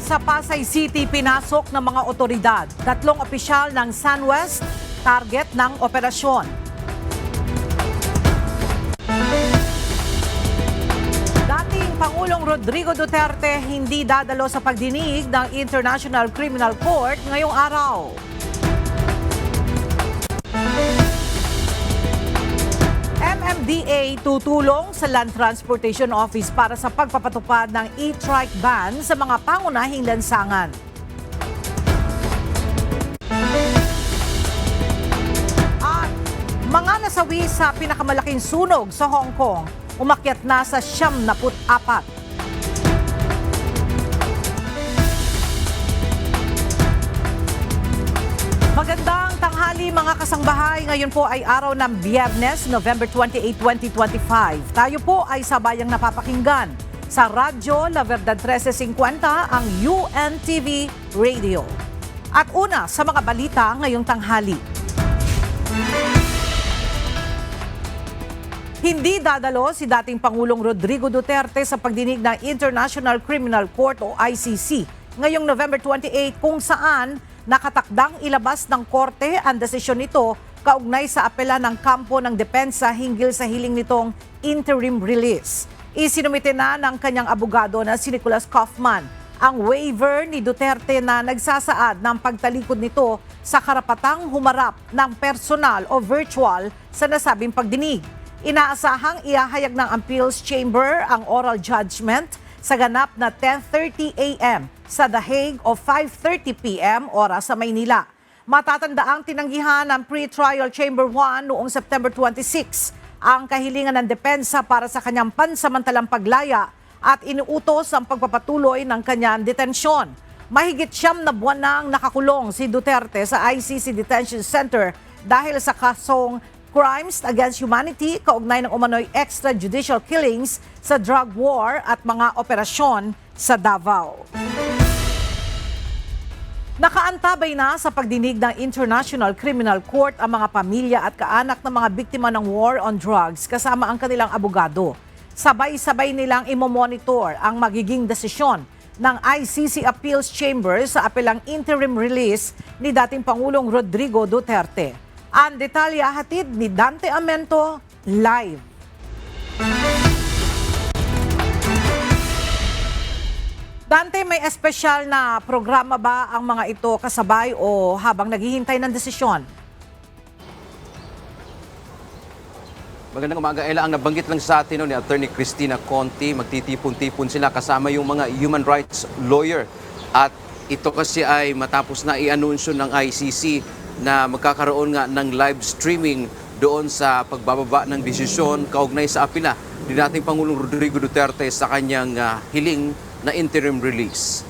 Sa Pasay City, pinasok ng mga otoridad. 3 opisyal ng SunWest, target ng operasyon. Dating Pangulong Rodrigo Duterte hindi dadalo sa pagdinig ng International Criminal Court ngayong araw. MMDA tutulong sa Land Transportation Office para sa pagpapatupad ng e-trike ban sa mga pangunahing lansangan. At mga nasawi sa pinakamalaking sunog sa Hong Kong, umakyat na sa 74. Magandang tanghali mga kasangbahay. Ngayon po ay araw ng Biyernes, November 28, 2025. Tayo po ay sabayang napapakinggan sa Radyo La Verdad 1350, ang UNTV Radio. At una sa mga balita ngayong tanghali. Hindi dadalo si dating Pangulong Rodrigo Duterte sa pagdinig ng International Criminal Court o ICC ngayong November 28, kung saan nakatakdang ilabas ng korte ang desisyon nito kaugnay sa apela ng kampo ng depensa hinggil sa hiling nitong interim release. Isinumite na ng kanyang abogado na si Nicholas Kaufman ang waiver ni Duterte na nagsasaad ng pagtalikod nito sa karapatang humarap ng personal o virtual sa nasabing pagdinig. Inaasahang iahayag ng Appeals Chamber ang oral judgment sa ganap na 10:30 a.m. sa The Hague o 5:30 p.m. oras sa Maynila. Matatandaang tinanggihan ng Pre-Trial Chamber 1 noong September 26 ang kahilingan ng depensa para sa kanyang pansamantalang paglaya at inuutos ang pagpapatuloy ng kanyang detensyon. Mahigit 9 na buwan nang nakakulong si Duterte sa ICC Detention Center dahil sa kasong Crimes Against Humanity kaugnay ng umano'y extrajudicial killings sa drug war at mga operasyon sa Davao. Nakaantabay na sa pagdinig ng International Criminal Court ang mga pamilya at kaanak ng mga biktima ng war on drugs kasama ang kanilang abogado. Sabay-sabay nilang imomonitor ang magiging desisyon ng ICC Appeals Chamber sa apelang interim release ni dating Pangulong Rodrigo Duterte. Ang detalye hatid ni Dante Amento live. Dante, may espesyal na programa ba ang mga ito kasabay o habang naghihintay ng desisyon? Magandang umaga, Ella. Ang nabanggit lang sa atin ni Attorney Cristina Conti, magtitipon-tipon sila kasama yung mga human rights lawyer. At ito kasi ay matapos na i-anunsyo ng ICC na magkakaroon nga ng live streaming doon sa pagbababa ng desisyon kaugnay sa apela ni dating Pangulong Rodrigo Duterte sa kanyang hiling na interim release.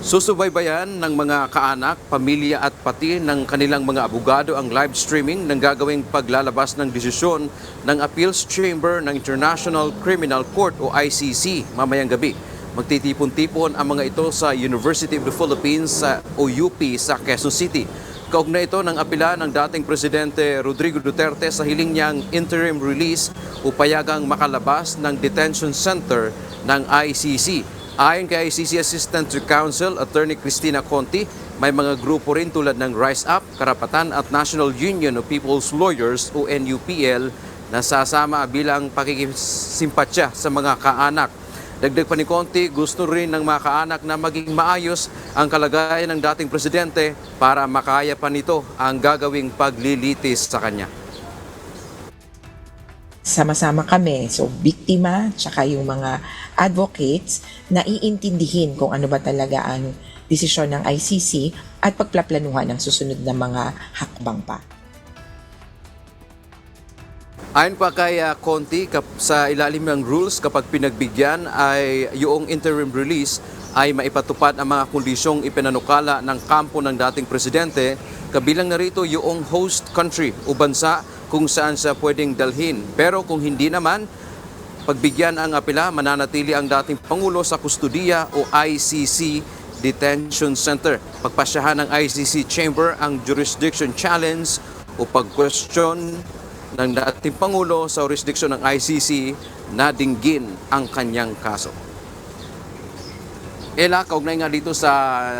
Susubaybayan ng mga kaanak, pamilya at pati ng kanilang mga abogado ang live streaming ng gagawing paglalabas ng desisyon ng Appeals Chamber ng International Criminal Court o ICC mamayang gabi. Magtitipon-tipon ang mga ito sa University of the Philippines o UP sa Quezon City. Kaugnay ito ng apela ng dating Presidente Rodrigo Duterte sa hiling niyang interim release o payagang makalabas ng detention center ng ICC. Ayon kay ICC Assistant to Counsel, Attorney Cristina Conti, may mga grupo rin tulad ng Rise Up, Karapatan at National Union of People's Lawyers o NUPL na sasama bilang pakikisimpatya sa mga kaanak. Dagdag pa ni Conti, gusto rin ng mga kaanak na maging maayos ang kalagayan ng dating presidente para makaya pa nito ang gagawing paglilitis sa kanya. Sama-sama kami, so biktima, tsaka yung mga advocates, na iintindihin kung ano ba talaga ang desisyon ng ICC at pagplaplanuhan ng susunod na mga hakbang pa. Ayon pa kay Conti, sa ilalim ng rules kapag pinagbigyan ay yung interim release ay maipatupad ang mga kondisyong ipinanukala ng kampo ng dating presidente, kabilang na rito yung host country o bansa kung saan siya pwedeng dalhin. Pero kung hindi naman, pagbigyan ang apela, mananatili ang dating Pangulo sa kustudiya o ICC Detention Center. Pagpasyahan ng ICC Chamber ang jurisdiction challenge o pag-question ng dating Pangulo sa jurisdiksyon ng ICC na dinggin ang kanyang kaso. Ela, kaugnay nga dito sa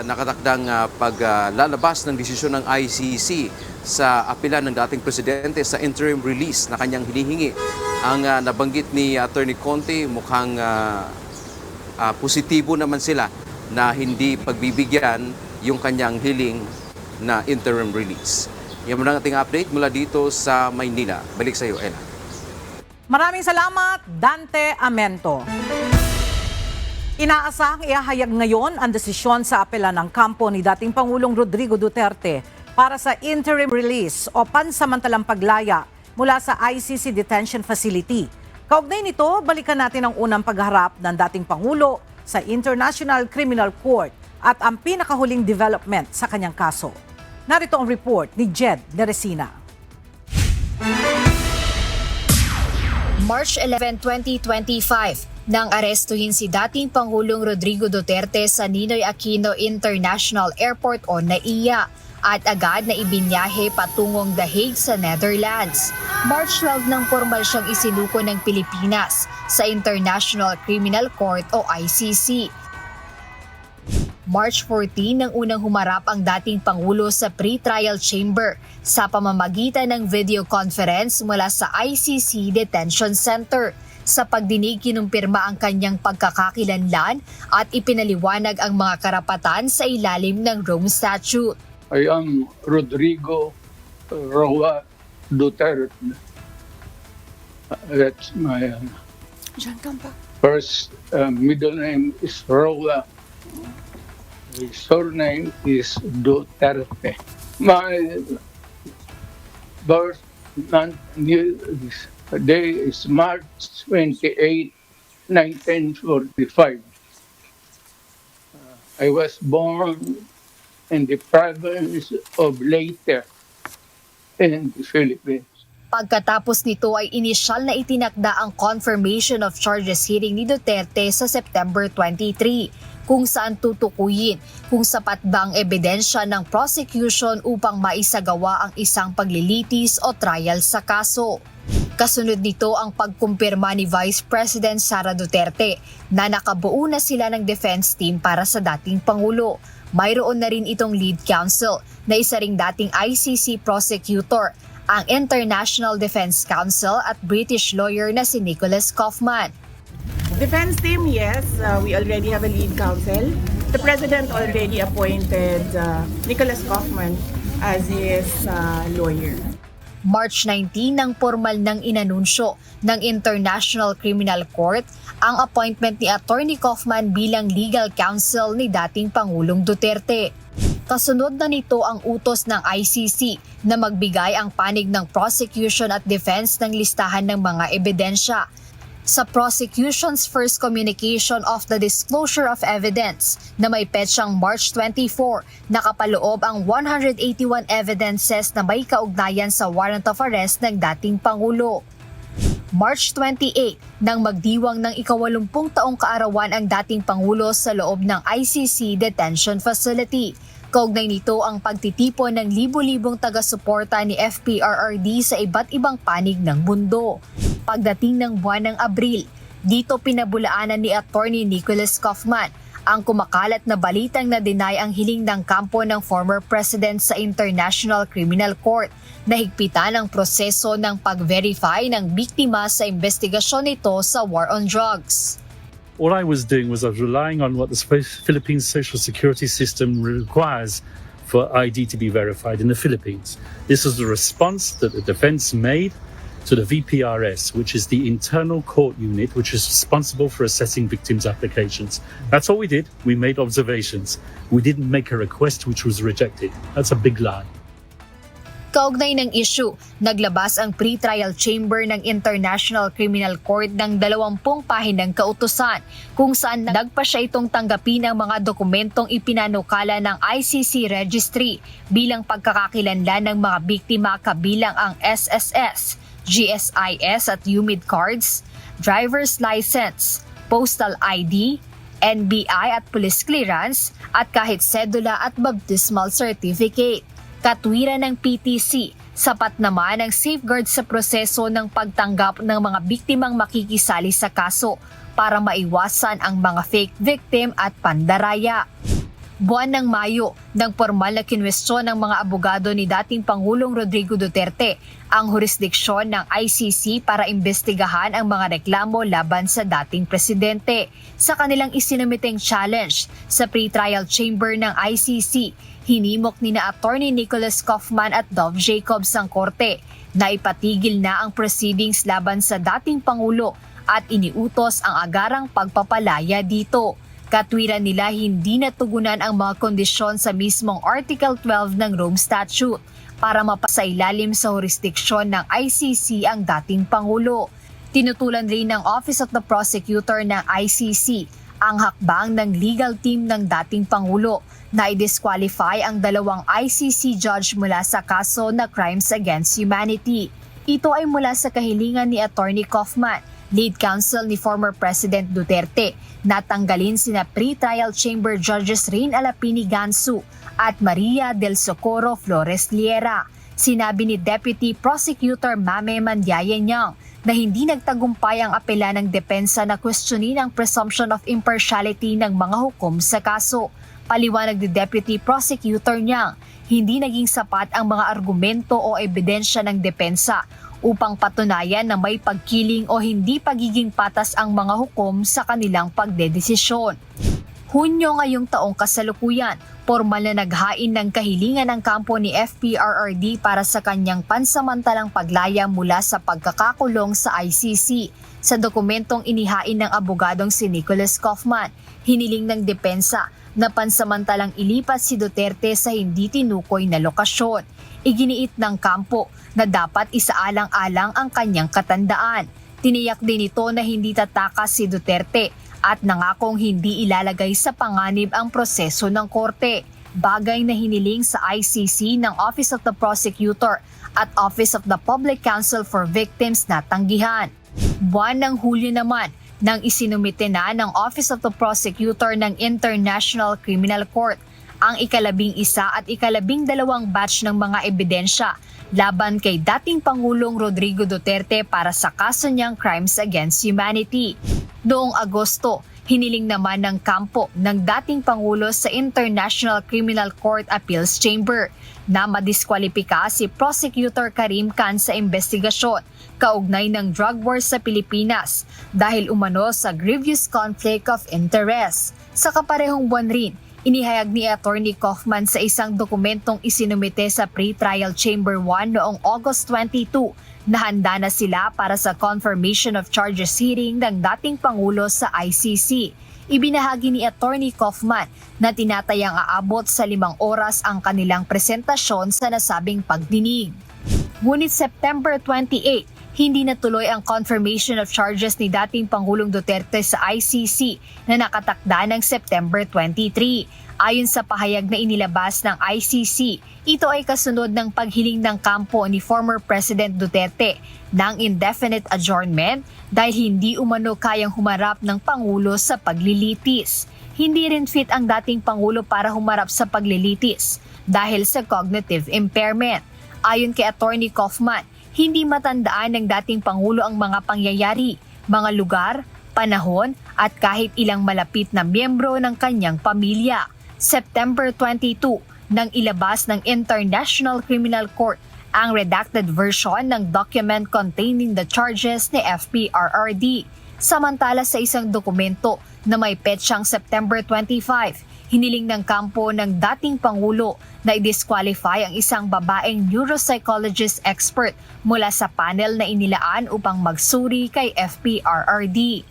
nakatakdang paglalabas ng desisyon ng ICC sa apela ng dating presidente sa interim release na kanyang hinihingi. Ang nabanggit ni Attorney Conte, mukhang positibo naman sila na hindi pagbibigyan yung kanyang hiling na interim release. Yan muna ang ating update mula dito sa Maynila. Balik sa iyo, Ella. Maraming salamat, Dante Amento. Inaasahang ihahayag ngayon ang desisyon sa apela ng kampo ni dating Pangulong Rodrigo Duterte para sa interim release o pansamantalang paglaya mula sa ICC Detention Facility. Kaugnay nito, balikan natin ang unang pagharap ng dating Pangulo sa International Criminal Court at ang pinakahuling development sa kanyang kaso. Narito ang report ni Jed Neresina. March 11, 2025, nang arestuhin si dating Pangulong Rodrigo Duterte sa Ninoy Aquino International Airport o NAIA at agad na ibinyahe patungong The Hague sa Netherlands. March 12 nang formal siyang isinuko ng Pilipinas sa International Criminal Court o ICC. March 14 nang unang humarap ang dating Pangulo sa pre-trial chamber sa pamamagitan ng video conference mula sa ICC Detention Center. Sa pagdinig, kinumpirma ang kanyang pagkakakilanlan at ipinaliwanag ang mga karapatan sa ilalim ng Rome Statute. I am Rodrigo Roa Duterte. That's my first middle name is Roa. My surname is Duterte. My birth month day is March 28, 1945. I was born in the province of Leyte in the Philippines. Pagkatapos nito ay inisyal na itinakda ang confirmation of charges hearing ni Duterte sa September 23, kung saan tutukuyin kung sapat ba ang ebidensya ng prosecution upang maisagawa ang isang paglilitis o trial sa kaso. Kasunod nito ang pagkumpirma ni Vice President Sara Duterte na nakabuo na sila ng defense team para sa dating Pangulo. Mayroon na rin itong lead counsel na isa ring dating ICC prosecutor, ang International Defense Council at British lawyer na si Nicholas Kaufman. Defense team, yes. We already have a lead counsel. The President already appointed Nicholas Kaufman as his lawyer. March 19 nang formal nang inanunsyo ng International Criminal Court ang appointment ni Attorney Kaufman bilang legal counsel ni dating Pangulong Duterte. Kasunod na nito ang utos ng ICC na magbigay ang panig ng prosecution at defense ng listahan ng mga ebidensya. Sa prosecution's first communication of the disclosure of evidence na may petsang March 24, nakapaloob ang 181 evidences na may kaugnayan sa warrant of arrest ng dating Pangulo. March 28, nang magdiwang ng 80 taong kaarawan ang dating Pangulo sa loob ng ICC Detention Facility. Kaugnay nito ang pagtitipon ng libo-libong taga-suporta ni FPRRD sa iba't ibang panig ng mundo. Pagdating ng buwan ng Abril, dito pinabulaanan ni Attorney Nicholas Kaufman ang kumakalat na balitang na deny ang hiling ng kampo ng former president sa International Criminal Court na higpitan ang proseso ng pag-verify ng biktima sa investigasyon nito sa war on drugs. All I was doing was I was relying on what the Philippines social security system requires for ID to be verified in the Philippines. This was the response that the defense made to the VPRS, which is the internal court unit which is responsible for assessing victims' applications. That's all we did. We made observations. We didn't make a request which was rejected. That's a big lie. Kaugnay ng issue, naglabas ang pre-trial chamber ng International Criminal Court ng 20 pahinang kautusan kung saan nagpa siya itong tanggapin ang mga dokumentong ipinanukala ng ICC registry bilang pagkakakilanlan ng mga biktima kabilang ang SSS, GSIS at UMID cards, driver's license, postal ID, NBI at police clearance at kahit sedula at baptismal certificate. Katwiran ng PTC, Sapat naman ang safeguard sa proseso ng pagtanggap ng mga biktimang makikisali sa kaso para maiwasan ang mga fake victim at pandaraya. Buwan ng Mayo, nang formal na kinwestiyon ng mga abogado ni dating Pangulong Rodrigo Duterte ang jurisdiksyon ng ICC para imbestigahan ang mga reklamo laban sa dating presidente. Sa kanilang isinumiteng challenge sa pre-trial chamber ng ICC, hinimok nina Attorney Nicholas Kaufman at Dov Jacobs ang korte na ipatigil na ang proceedings laban sa dating Pangulo at iniutos ang agarang pagpapalaya dito. Katwiran nila hindi natugunan ang mga kondisyon sa mismong Article 12 ng Rome Statute para mapasailalim sa jurisdiksyon ng ICC ang dating Pangulo. Tinutulan rin ng Office of the Prosecutor ng ICC ang hakbang ng legal team ng dating Pangulo na i-disqualify ang dalawang ICC judge mula sa kaso na Crimes Against Humanity. Ito ay mula sa kahilingan ni Attorney Kaufman, lead counsel ni former President Duterte, na tanggalin sina pre-trial chamber judges Rain Alapini Gansu at Maria del Socorro Flores Liera. Sinabi ni Deputy Prosecutor Mame Mandiaye-Nyang na hindi nagtagumpay ang apela ng depensa na questionin ang presumption of impartiality ng mga hukom sa kaso. Paliwanag ni Deputy Prosecutor Nyang, hindi naging sapat ang mga argumento o ebidensya ng depensa upang patunayan na may pagkiling o hindi pagiging patas ang mga hukom sa kanilang pagdedesisyon. Hunyo ngayong taong kasalukuyan, formal na naghain ng kahilingan ng kampo ni FPRRD para sa kanyang pansamantalang paglaya mula sa pagkakakulong sa ICC. Sa dokumentong inihain ng abogadong si Nicholas Kaufman, hiniling ng depensa na pansamantalang ilipat si Duterte sa hindi tinukoy na lokasyon. Iginiit ng kampo na dapat isaalang-alang ang kanyang katandaan. Tiniyak din ito na hindi tatakas si Duterte at nangakong hindi ilalagay sa panganib ang proseso ng korte. Bagay na hiniling sa ICC ng Office of the Prosecutor at Office of the Public Counsel for Victims na tanggihan. Buwan ng Hulyo naman, nang isinumite na ng Office of the Prosecutor ng International Criminal Court ang ika-11 at ika-12 batch ng mga ebidensya laban kay dating Pangulong Rodrigo Duterte para sa kaso niyang Crimes Against Humanity. Noong Agosto, hiniling naman ng kampo ng dating Pangulo sa International Criminal Court Appeals Chamber na madiskwalipika si Prosecutor Karim Khan sa investigasyon kaugnay ng drug war sa Pilipinas dahil umano sa grievous conflict of interest. Sa kaparehong buwan rin, inihayag ni Attorney Kaufman sa isang dokumentong isinumite sa pre-trial chamber 1 noong August 22 na handa na sila para sa confirmation of charges hearing ng dating Pangulo sa ICC. Ibinahagi ni Attorney Kaufman na tinatayang aabot sa 5 oras ang kanilang presentasyon sa nasabing pagdinig. Ngunit September 28, hindi natuloy ang confirmation of charges ni dating Pangulong Duterte sa ICC na nakatakda ng September 23. Ayon sa pahayag na inilabas ng ICC, ito ay kasunod ng paghiling ng kampo ni former President Duterte ng indefinite adjournment dahil hindi umano kayang humarap ng Pangulo sa paglilitis. Hindi rin fit ang dating Pangulo para humarap sa paglilitis dahil sa cognitive impairment. Ayon kay Attorney Kaufman, hindi matandaan ng dating Pangulo ang mga pangyayari, mga lugar, panahon at kahit ilang malapit na miyembro ng kanyang pamilya. September 22, nang ilabas ng International Criminal Court ang redacted version ng document containing the charges ni FPRRD. Samantala sa isang dokumento na may petsang September 25, hiniling ng kampo ng dating Pangulo na i-disqualify ang isang babaeng neuropsychologist expert mula sa panel na inilaan upang magsuri kay FPRRD.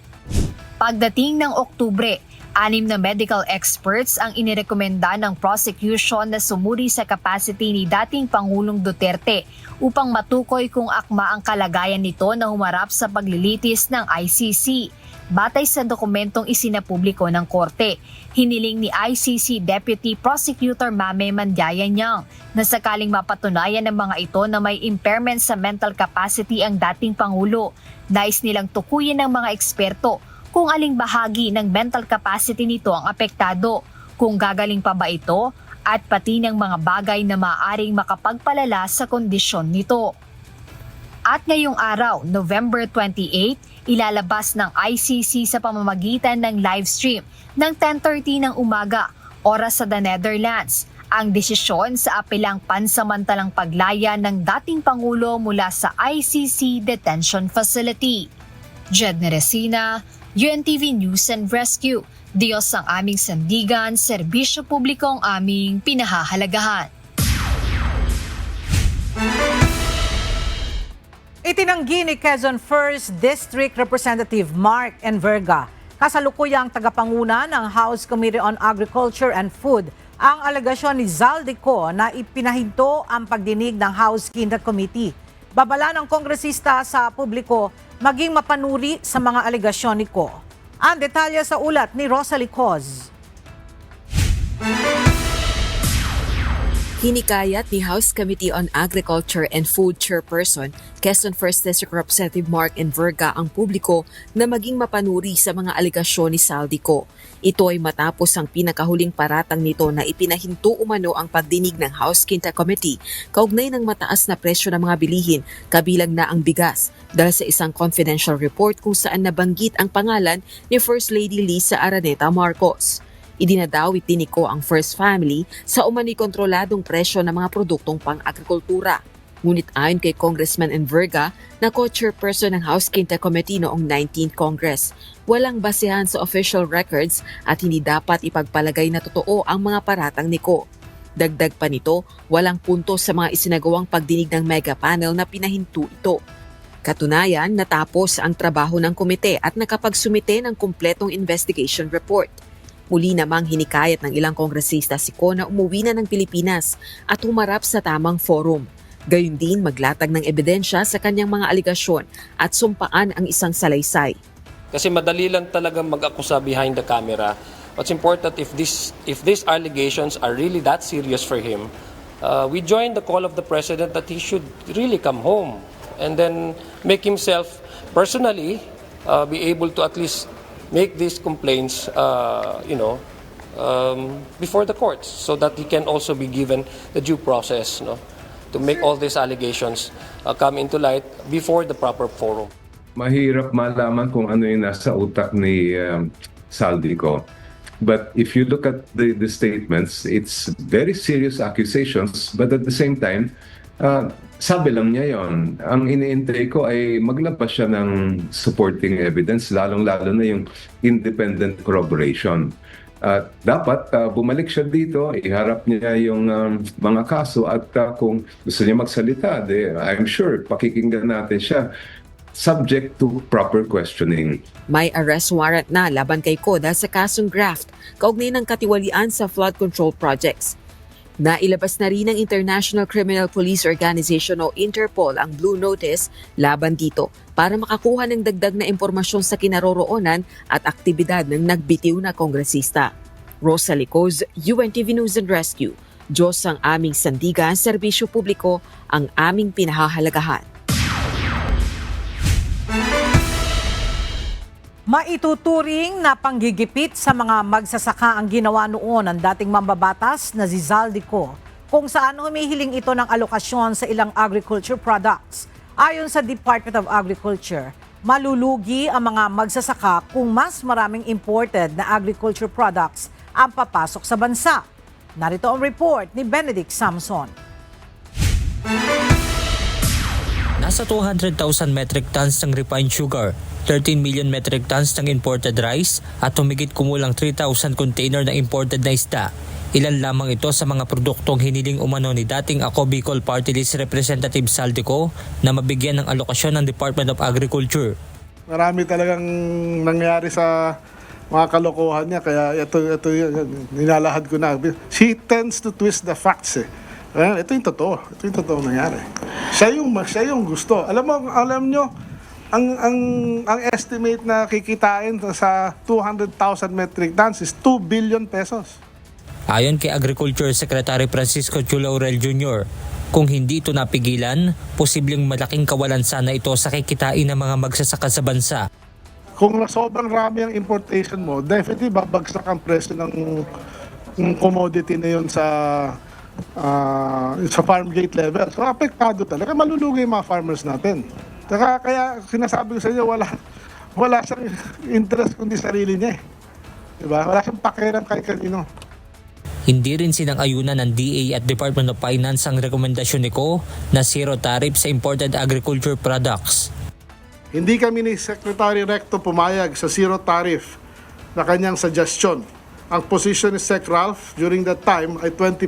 Pagdating ng Oktubre, 6 na medical experts ang inirekomenda ng prosecution na sumuri sa capacity ni dating Pangulong Duterte upang matukoy kung akma ang kalagayan nito na humarap sa paglilitis ng ICC. Batay sa dokumentong isinapubliko ng korte, hiniling ni ICC Deputy Prosecutor Mame Mandiaye-Nyang na sakaling mapatunayan ng mga ito na may impairment sa mental capacity ang dating Pangulo, nais nilang tukuyin ng mga eksperto kung aling bahagi ng mental capacity nito ang apektado, kung gagaling pa ba ito at pati ng mga bagay na maaaring makapagpalala sa kondisyon nito. At ngayong araw, November 28, ilalabas ng ICC sa pamamagitan ng live stream ng 10:30 ng umaga, oras sa The Netherlands, ang desisyon sa apelang pansamantalang paglaya ng dating Pangulo mula sa ICC Detention Facility. Jed Neresina, UNTV News and Rescue. Diyos ang aming sandigan, serbisyo publiko ang aming pinahahalagahan. Itinanggi ni Quezon 1st District Representative Mark Enverga, kasalukuyang tagapanguna ng House Committee on Agriculture and Food, ang alegasyon ni Zaldico na ipinahinto ang pagdinig ng House Quinta Committee. Babala ng kongresista sa publiko maging mapanuri sa mga alegasyon ni Ko. Ang detalye sa ulat ni Rosalie Coz. Hinikayat ni House Committee on Agriculture and Food Chairperson, Quezon 1st District Representative Mark Enverga ang publiko na maging mapanuri sa mga alegasyon ni Zaldico. Ito ay matapos ang pinakahuling paratang nito na ipinahinto umano ang pagdinig ng House Quinta Committee kaugnay ng mataas na presyo ng mga bilihin, kabilang na ang bigas, dahil sa isang confidential report kung saan nabanggit ang pangalan ni First Lady Lisa Araneta Marcos. Idinadawit din ni Ko ang First Family sa umano'y kontroladong presyo ng mga produktong pang-agrikultura. Ngunit ayon kay Congressman Enverga na co-chairperson ng House Quinta Committee noong 19th Congress, walang basehan sa official records at hindi dapat ipagpalagay na totoo ang mga paratang ni Ko. Dagdag pa nito, walang punto sa mga isinagawang pagdinig ng mega panel na pinahinto ito. Katunayan, natapos ang trabaho ng komite at nakapagsumite ng kumpletong investigation report. Muli namang hinikayat ng ilang kongresista si Ko na umuwi na ng Pilipinas at humarap sa tamang forum. Gayun din maglatag ng ebidensya sa kanyang mga aligasyon at sumpaan ang isang salaysay. Kasi madali lang talaga mag-akusa behind the camera. What's important, if these allegations are really that serious for him, we join the call of the President that he should really come home and then make himself personally be able to at least make these complaints, before the courts so that he can also be given the due process, to make all these allegations come into light before the proper forum. Mahirap malaman kung ano yung nasa utak ni Zaldico. But if you look at the statements, it's very serious accusations, but at the same time, sabi lang niya yon. Ang iniintay ko ay maglabas siya ng supporting evidence, lalong-lalo na yung independent corroboration. Dapat bumalik siya dito, iharap niya yung mga kaso at kung gusto niya magsalita, I'm sure pakikinggan natin siya subject to proper questioning. May arrest warrant na laban kay Ko dahil sa kasong graft, kaugnay ng katiwalian sa flood control projects. Nailabas na rin ng International Criminal Police Organization o Interpol ang Blue Notice laban dito para makakuha ng dagdag na impormasyon sa kinaroroonan at aktibidad ng nagbitiw na kongresista. Rosalie Coz, UNTV News and Rescue. Diyos ang aming sandigan, serbisyo publiko ang aming pinahahalagahan. Maituturing na panggigipit sa mga magsasaka ang ginawa noon ng dating mambabatas na si Zaldico, kung saan humihiling ito ng alokasyon sa ilang agriculture products. Ayon sa Department of Agriculture, malulugi ang mga magsasaka kung mas maraming imported na agriculture products ang papasok sa bansa. Narito ang report ni Benedict Samson. Nasa 200,000 metric tons ng refined sugar, 13 million metric tons ng imported rice at humigit kumulang 3,000 container ng imported na isda. Ilan lamang ito sa mga produktong hiniling umano ni dating Ako Bicol Party List Representative Zaldico na mabigyan ng alokasyon ng Department of Agriculture. Marami talagang nangyari sa mga kalokohan niya, kaya ito nilalahad ko na. She tends to twist the facts eh. Ito yung totoo. Ito yung totoo nangyari. Siya yung gusto. Alam nyo, ang estimate na kikitain sa 200,000 metric tons is 2 billion pesos. Ayon kay Agriculture Secretary Francisco Chu Laurel Jr., kung hindi ito napigilan, posibleng malaking kawalan sana ito sa kikitain ng mga magsasaka sa bansa. Kung sobrang rami ang importation mo, definitely babagsak ang presyo commodity na yun sa farm gate level. So apektado talaga, malulugi yung mga farmers natin. Kaya sinasabi ko sa inyo, wala siyang interest kundi sarili niya eh. Diba? Wala siyang pakiram kahit kanino. Hindi rin sinang-ayunan ng DA at Department of Finance ang rekomendasyon ni Ko na zero tariff sa imported agriculture products. Hindi kami ni Secretary Recto pumayag sa zero tariff na kanyang suggestion. Ang position ni Sec Ralph during that time ay 20%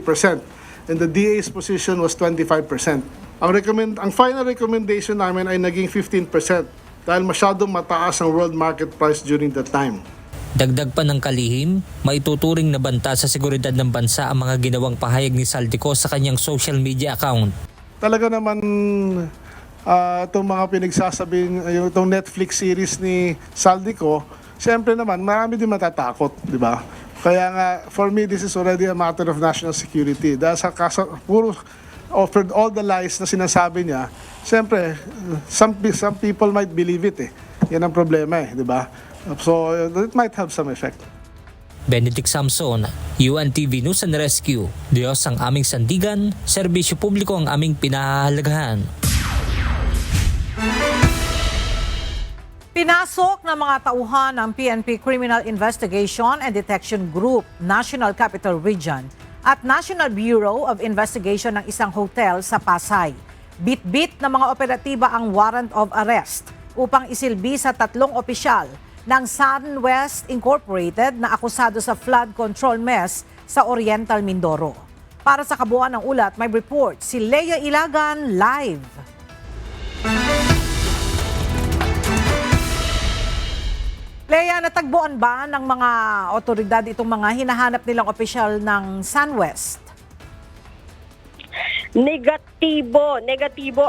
and the DA's position was 25%. Ang final recommendation namin ay naging 15% dahil masyadong mataas ang world market price during that time. Dagdag pa ng kalihim, maituturing na banta sa seguridad ng bansa ang mga ginawang pahayag ni Saldico sa kanyang social media account. Talaga naman itong mga pinagsasabing, itong Netflix series ni Saldico, siyempre naman marami din matatakot, di ba? Kaya nga, for me, this is already a matter of national security. Dahil sa puro offered all the lies na sinasabi niya, siyempre, some people might believe it eh. Yan ang problema eh, di ba? So, it might have some effect. Benedict Samson, UNTV News and Rescue. Diyos ang aming sandigan, serbisyo publiko ang aming pinahahalagahan. Pinasok ng mga tauhan ng PNP Criminal Investigation and Detection Group, National Capital Region at National Bureau of Investigation ng isang hotel sa Pasay. Bit-bit na mga operatiba ang warrant of arrest upang isilbi sa 3 opisyal ng SunWest Incorporated na akusado sa flood control mess sa Oriental Mindoro. Para sa kabuuan ng ulat, may report si Leia Ilagan live. Leia, natagbuan ba ng mga otoridad itong mga hinahanap nilang opisyal ng SunWest? Negatibo,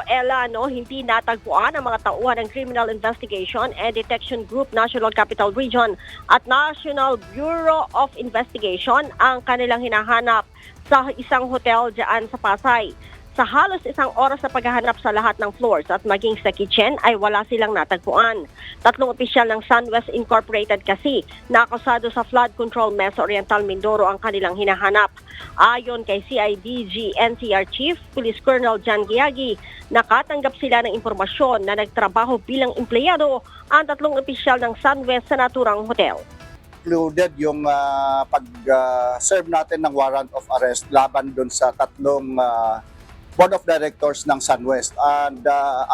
Ella, no? Hindi natagpuan ang mga tauhan ng Criminal Investigation and Detection Group, National Capital Region at National Bureau of Investigation ang kanilang hinahanap sa isang hotel dyan sa Pasay. Sa halos 1 oras na paghahanap sa lahat ng floors at maging sa kitchen ay wala silang natagpuan. 3 opisyal ng SunWest Incorporated kasi na akusado sa flood control mess sa Oriental Mindoro ang kanilang hinahanap. Ayon kay CIDG NCR Chief Police Colonel John Giagi, nakatanggap sila ng impormasyon na nagtrabaho bilang empleyado ang 3 opisyal ng SunWest sa naturang hotel. Included yung pag-serve natin ng warrant of arrest laban doon sa 3 board of directors ng SunWest. And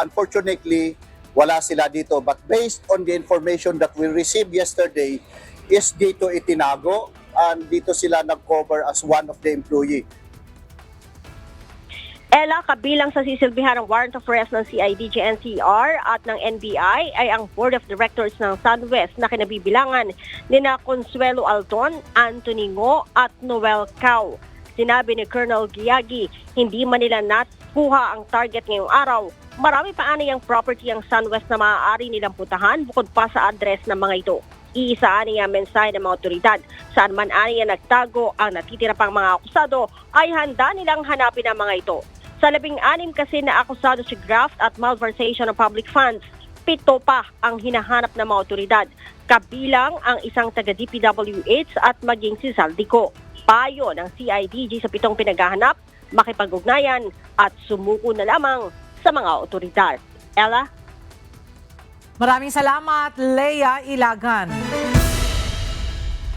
unfortunately, wala sila dito. But based on the information that we received yesterday, is dito itinago and dito sila nag-cover as one of the employee. Ella, kabilang sa sisilbihan ng warrant of arrest ng CIDG NCR at ng NBI ay ang Board of Directors ng SunWest na kinabibilangan nina Consuelo Alton, Anthony Ngo at Noel Cao. Sinabi ni Colonel Giagi, hindi man nila nakuha ang target ngayong araw. Marami pa aniyang property ang SunWest na maaari nilang putahan bukod pa sa address ng mga ito. Iisa aniya mensahe ng mga otoridad. Saan man aniya nagtago ang natitira pang mga akusado ay handa nilang hanapin ang mga ito. Sa 16 kasi na akusado si graft at malversation of public funds, 7 pa ang hinahanap ng mga otoridad. Kabilang ang isang taga-DPWH at maging si Saldico. Payo ng CIDG sa 7 pinaghahanap, makipag-ugnayan at sumuko na lamang sa mga otoridad. Ella? Maraming salamat, Leia Ilagan.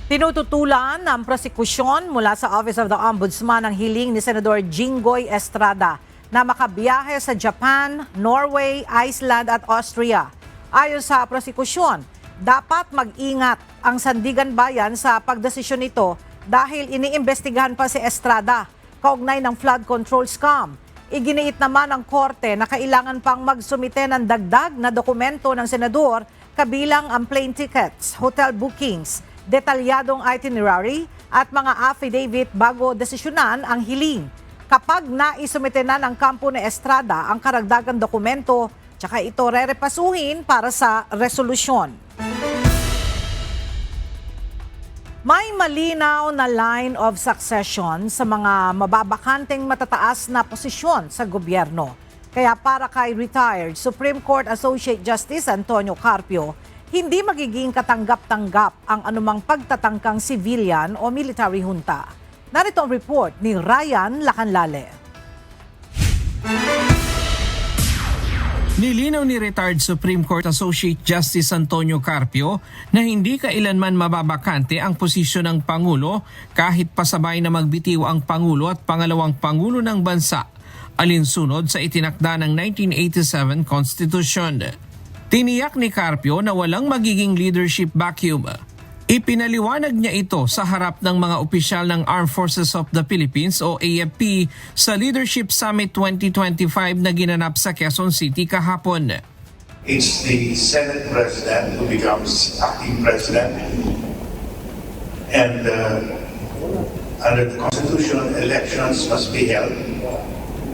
Tinututulan ng prosekusyon mula sa Office of the Ombudsman ang hiling ni Senador Jinggoy Estrada na makabiyahe sa Japan, Norway, Iceland at Austria. Ayon sa prosekusyon, dapat mag-ingat ang Sandigan Bayan sa pagdesisyon nito dahil iniimbestigahan pa si Estrada kaugnay ng flood control scam. Iginiit naman ng korte na kailangan pang magsumite ng dagdag na dokumento ng senador kabilang ang plane tickets, hotel bookings, detalyadong itinerary at mga affidavit bago desisyonan ang hiling. Kapag naisumite na ng kampo ni Estrada ang karagdagang dokumento, tsaka ito rerepasuhin para sa resolusyon. May malinaw na line of succession sa mga mababakanteng matataas na posisyon sa gobyerno. Kaya para kay retired Supreme Court Associate Justice Antonio Carpio, hindi magiging katanggap-tanggap ang anumang pagtatangkang civilian o military junta. Narito ang report ni Ryan Lacanlale. Nilinaw ni retired Supreme Court Associate Justice Antonio Carpio na hindi kailanman mababakante ang posisyon ng Pangulo kahit pasabay na magbitiw ang Pangulo at pangalawang Pangulo ng bansa, alinsunod sa itinakda ng 1987 Constitution. Tiniyak ni Carpio na walang magiging leadership vacuum. Ipinaliwanag niya ito sa harap ng mga opisyal ng Armed Forces of the Philippines o AFP sa Leadership Summit 2025 na ginanap sa Quezon City kahapon. It's the Senate President who becomes acting President. And under the Constitution, elections must be held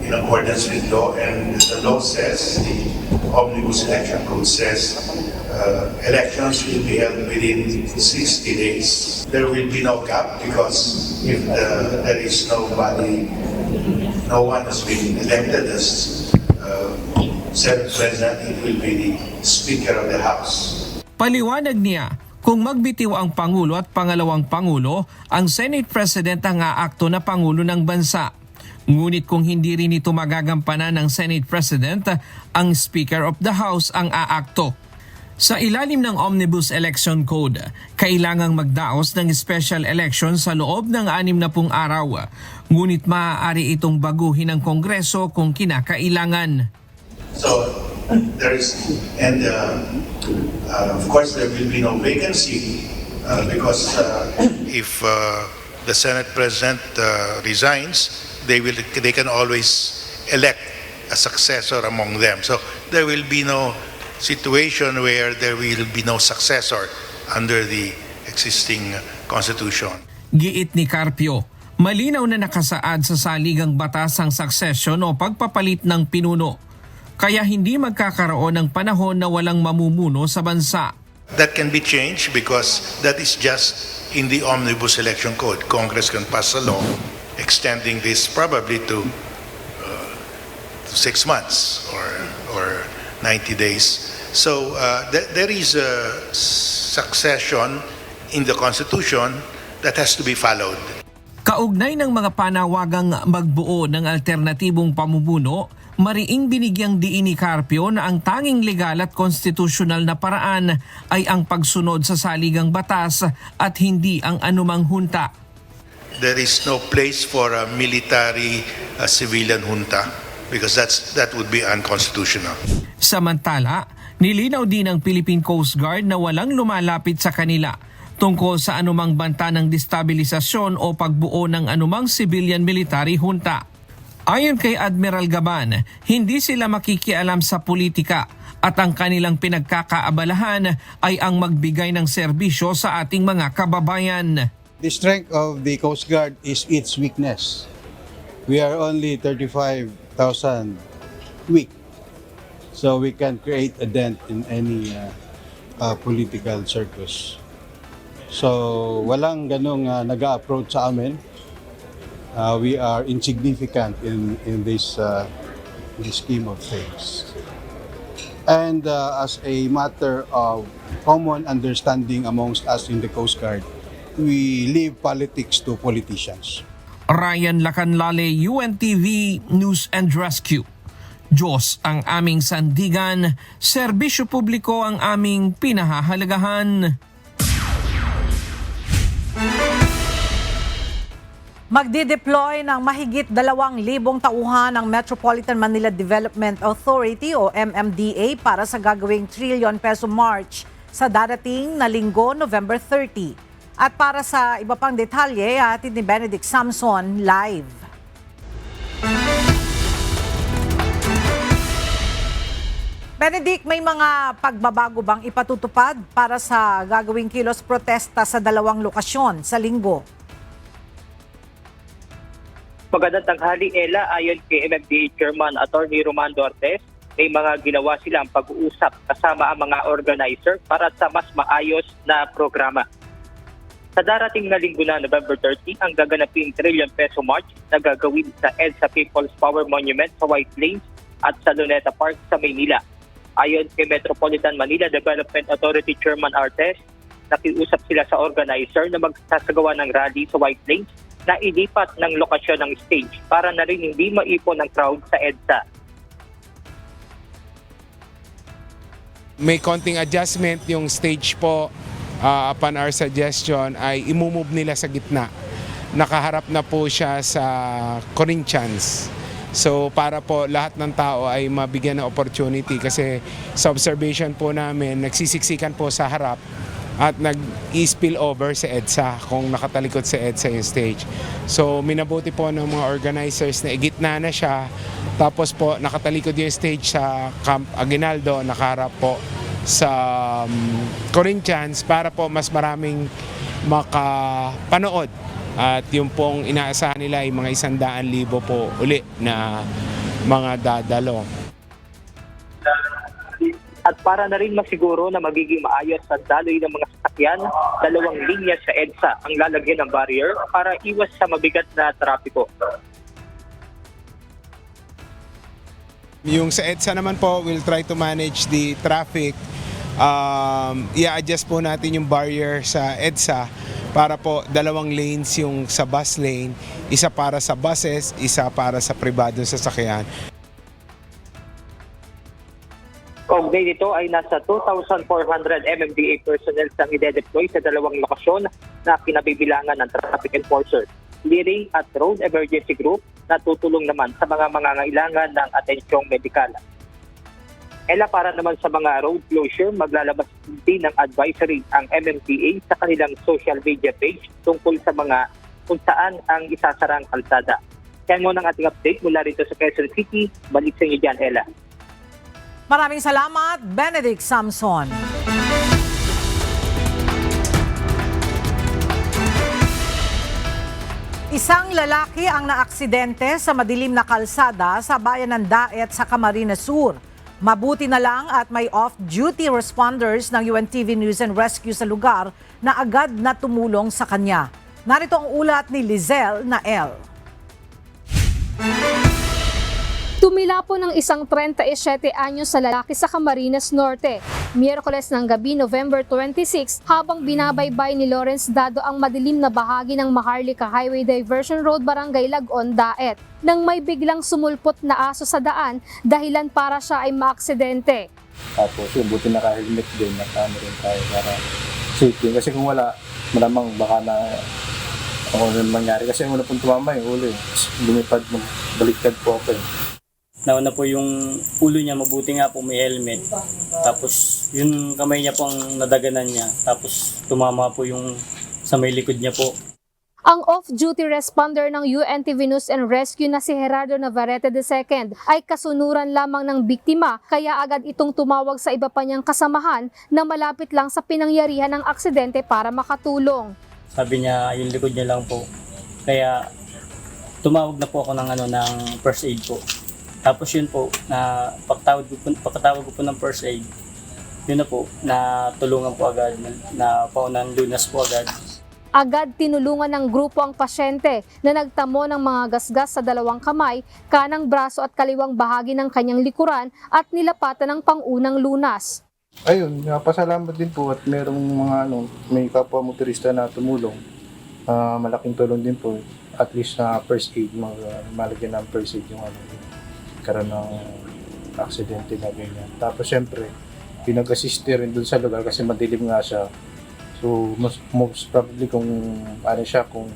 in accordance with law. And the law says, the Omnibus Election Code says, elections will be held within 60 days. There will be no gap because if there is no one has been elected as Senate President, it will be the Speaker of the House. Paliwanag niya, kung magbitiw ang Pangulo at pangalawang Pangulo, ang Senate President ang aakto na Pangulo ng bansa. Ngunit kung hindi rin ito magagampanan ng Senate President, ang Speaker of the House ang aakto. Sa ilalim ng Omnibus Election Code, kailangang magdaos ng special election sa loob ng 60 araw. Ngunit maaari itong baguhin ng Kongreso kung kinakailangan. So there is, and of course there will be no vacancy because if the Senate President resigns, they can always elect a successor among them. So there will be no situation where there will be no successor under the existing constitution. Giit ni Carpio, malinaw na nakasaad sa saligang batas ang succession o pagpapalit ng pinuno. Kaya hindi magkakaroon ng panahon na walang mamumuno sa bansa. That can be changed because that is just in the Omnibus Election Code. Congress can pass a law extending this probably to 6 months or 90 days. So there is a succession in the Constitution that has to be followed. Kaugnay ng mga panawagang magbuo ng alternatibong pamumuno, mariing binigyang diin ni Carpio na ang tanging legal at konstitusyonal na paraan ay ang pagsunod sa saligang batas at hindi ang anumang junta. There is no place for a military civilian junta because that would be unconstitutional. Samantala, nilinaw din ng Philippine Coast Guard na walang lumalapit sa kanila tungkol sa anumang banta ng destabilisasyon o pagbuo ng anumang civilian military junta. Ayon kay Admiral Gaban, hindi sila makikialam sa politika at ang kanilang pinagkakaabalahan ay ang magbigay ng serbisyo sa ating mga kababayan. The strength of the Coast Guard is its weakness. We are only 35,000 weak. So we can create a dent in any political circus. So walang ganong nag-a-approach sa amin. We are insignificant in this scheme of things. And as a matter of common understanding amongst us in the Coast Guard, we leave politics to politicians. Ryan Lacanlale, UNTV News and Rescue. Diyos ang aming sandigan, serbisyo publiko ang aming pinahahalagahan. Magdi-deploy ng mahigit 2,000 tauhan ng Metropolitan Manila Development Authority o MMDA para sa gagawing trillion peso march sa darating na linggo, November 30. At para sa iba pang detalye, hatid ni Benedict Samson live. Benedict, may mga pagbabago bang ipatutupad para sa gagawing kilos protesta sa 2 lokasyon sa linggo? Magandang tanghali, Ella. Ayon kay MMDA Chairman Atty. Romando Artes, may mga ginawa silang pag-uusap kasama ang mga organizer para sa mas maayos na programa. Sa darating na linggo na November 30, ang gaganaping trillion peso march na gagawin sa EDSA People's Power Monument sa White Plains at sa Luneta Park sa Maynila. Ayon kay Metropolitan Manila Development Authority Chairman Artes, nakiusap sila sa organizer na magsasagawa ng rally sa White Plains na ilipat ng lokasyon ng stage para na rin hindi maipon ng crowd sa EDSA. May konting adjustment yung stage po, upon our suggestion ay imumove nila sa gitna. Nakaharap na po siya sa Corinthians. So para po lahat ng tao ay mabigyan ng opportunity kasi sa observation po namin, nagsisiksikan po sa harap at nag-spill over sa EDSA kung nakatalikod sa EDSA yung stage. So minabuti po ng mga organizers na igitna na siya, tapos po nakatalikod yung stage sa Camp Aguinaldo, nakaharap po sa Corinthians para po mas maraming makapanood. At yung pong inaasahan nila ay mga 100,000 po uli na mga dadalo. At para na rin masiguro na magiging maayos ang daloy ng mga sasakyan, 2 linya sa EDSA ang lalagyan ng barrier para iwas sa mabigat na trapiko. Yung sa EDSA naman po, we'll try to manage the traffic. I-adjust po natin yung barrier sa EDSA para po 2 lanes yung sa bus lane, isa para sa buses, isa para sa pribadong sasakyan. Kaugnay nito ay nasa 2,400 MMDA personnel ang ide-deploy sa 2 lokasyon na kinabibilangan ng traffic enforcers, clearing at road emergency group na tutulong naman sa mga mangangailangan ng atensyong medikal. Para naman sa mga road closure, maglalabas din ng advisory ang MMDA sa kanilang social media page tungkol sa mga kung saan ang isasarang kalsada. Yan muna ang ating update mula rito sa Quezon City. Balik sa inyo dyan, Ella. Maraming salamat, Benedict Samson. Isang lalaki ang naaksidente sa madilim na kalsada sa bayan ng Daet sa Camarines Sur. Mabuti na lang at may off-duty responders ng UNTV News and Rescue sa lugar na agad na tumulong sa kanya. Narito ang ulat ni Lizelle Nael. Tumila po ng isang 37 anyos sa lalaki sa Camarines Norte, Miyerkules ng gabi, November 26, habang binabaybay ni Lawrence Dado ang madilim na bahagi ng Maharlika Highway Diversion Road, Barangay Lagon, Daet, nang may biglang sumulpot na aso sa daan dahilan para siya ay maaksidente. Tapos yun, buti naka-helmet din, naka-ano rin tayo para safety. Kasi kung wala, malamang baka na ano mangyari. Kasi muna pong tumama yung ulo. Lumipad, baliktad po ako. Nauna po yung ulo niya, mabuti nga po may helmet. Tapos yung kamay niya po ang nadaganan niya. Tapos tumama po yung sa may likod niya po. Ang off-duty responder ng UNTV News and Rescue na si Gerardo Navarrete II ay kasunuran lamang ng biktima, kaya agad itong tumawag sa iba pa niyang kasamahan na malapit lang sa pinangyarihan ng aksidente para makatulong. Sabi niya yung likod niya lang po. Kaya tumawag na po ako ng first aid po. Tapos yun po, na pagkatawag ko po ng first aid, yun na po, na tulungan po agad, na paunang lunas po agad. Agad tinulungan ng grupo ang pasyente na nagtamo ng mga gasgas sa 2 kamay, kanang braso at kaliwang bahagi ng kanyang likuran at nilapatan ng pangunang lunas. Ayun, pasalamat din po at merong mga may kapwa motorista na tumulong. Malaking tulong din po, at least na first aid, malagyan ng first aid yung karoon ng aksidente na ganyan. Tapos syempre, pinag-assist rin dun sa lugar kasi madilim nga siya. So most probably kung kung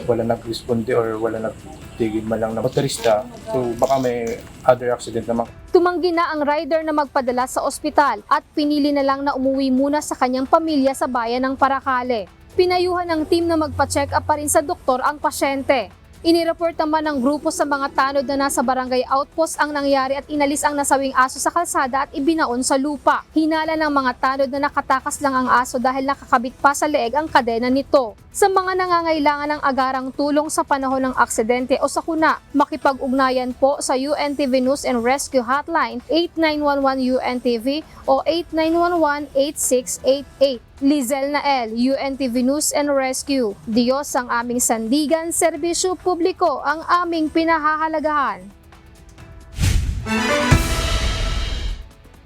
wala nag-responde or wala nagtigil man lang na motorista, so baka may other accident naman. Tumanggi na ang rider na magpadala sa ospital at pinili na lang na umuwi muna sa kanyang pamilya sa bayan ng Paracale. Pinayuhan ng team na magpa-check up pa rin sa doktor ang pasyente. Inireport naman ng grupo sa mga tanod na nasa barangay outpost ang nangyari at inalis ang nasawing aso sa kalsada at ibinaon sa lupa. Hinala ng mga tanod na nakatakas lang ang aso dahil nakakabit pa sa leeg ang kadena nito. Sa mga nangangailangan ng agarang tulong sa panahon ng aksidente o sakuna, makipag-ugnayan po sa UNTV News and Rescue Hotline 8911 UNTV o 8911-8688. Lizelle Nael, UNTV News and Rescue. Diyos ang aming sandigan, serbisyo publiko ang aming pinahahalagahan.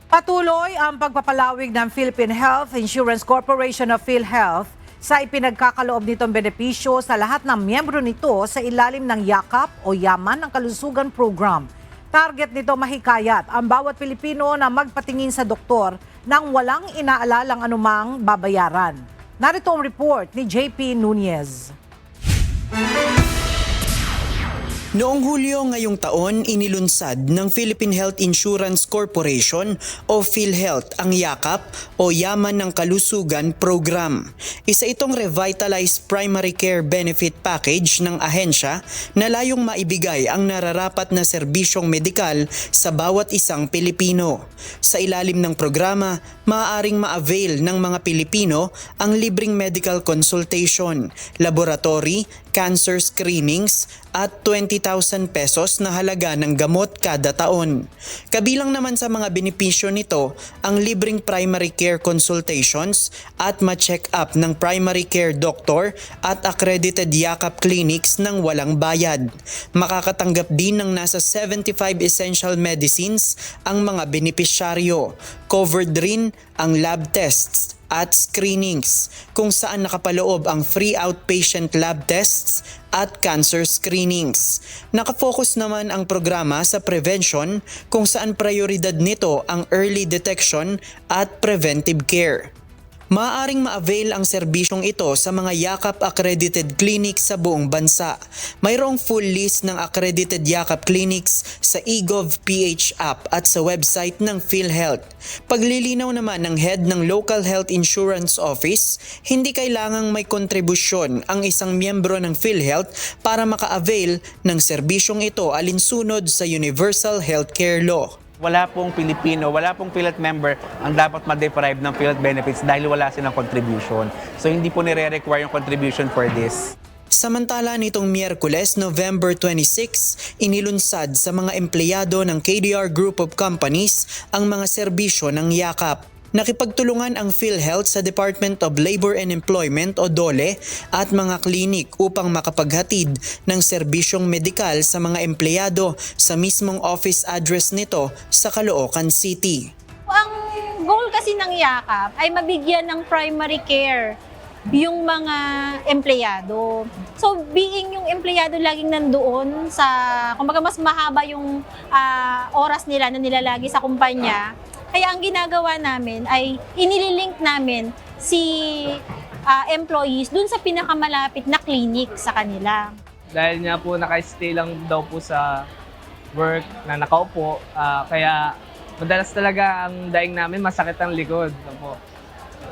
Patuloy ang pagpapalawig ng Philippine Health Insurance Corporation of PhilHealth sa ipinagkakaloob nitong benepisyo sa lahat ng miyembro nito sa ilalim ng YAKAP o Yaman ng Kalusugan Program. Target nito mahikayat ang bawat Pilipino na magpatingin sa doktor nang walang inaalalang anumang babayaran. Narito ang report ni JP Nunez. Noong Hulyo ngayong taon, inilunsad ng Philippine Health Insurance Corporation o PhilHealth ang YAKAP o Yaman ng Kalusugan Program. Isa itong revitalized primary care benefit package ng ahensya na layong maibigay ang nararapat na serbisyong medikal sa bawat isang Pilipino. Sa ilalim ng programa, maaaring ma-avail ng mga Pilipino ang libreng medical consultation, laboratory, cancer screenings at 20,000 pesos na halaga ng gamot kada taon. Kabilang naman sa mga benepisyo nito ang libreng primary care consultations at ma-check up ng primary care doctor at accredited YAKAP clinics ng walang bayad. Makakatanggap din ng nasa 75 essential medicines ang mga benepisyaryo. Covered rin ang lab tests at screenings kung saan nakapaloob ang free outpatient lab tests at cancer screenings. Nakafocus naman ang programa sa prevention kung saan prioridad nito ang early detection at preventive care. Maaaring ma-avail ang serbisyong ito sa mga YAKAP accredited clinics sa buong bansa. Mayroong full list ng accredited YAKAP clinics sa eGov.ph app at sa website ng PhilHealth. Paglilinaw naman ng head ng Local Health Insurance Office, hindi kailangang may kontribusyon ang isang miyembro ng PhilHealth para maka-avail ng serbisyong ito alinsunod sa Universal Healthcare Law. Wala pong Pilipino, wala pong PhilHealth member ang dapat ma-deprive ng PhilHealth benefits dahil wala silang contribution. So hindi po nire-require yung contribution for this. Samantala nitong Miyerkules, November 26, inilunsad sa mga empleyado ng KDR Group of Companies ang mga serbisyo ng YAKAP. Nakipagtulungan ang PhilHealth sa Department of Labor and Employment o DOLE at mga klinik upang makapaghatid ng serbisyong medikal sa mga empleyado sa mismong office address nito sa Caloocan City. Ang goal kasi ng YAKAP ay mabigyan ng primary care yung mga empleyado. So being yung empleyado laging nandoon sa, kumbaga mas mahaba yung oras nila na nilalagi sa kumpanya, kaya ang ginagawa namin ay inililink namin si employees dun sa pinakamalapit na clinic sa kanila. Dahil nga po naka-stay lang daw po sa work na nakaupo, kaya madalas talaga ang daing namin masakit ang likod. Po.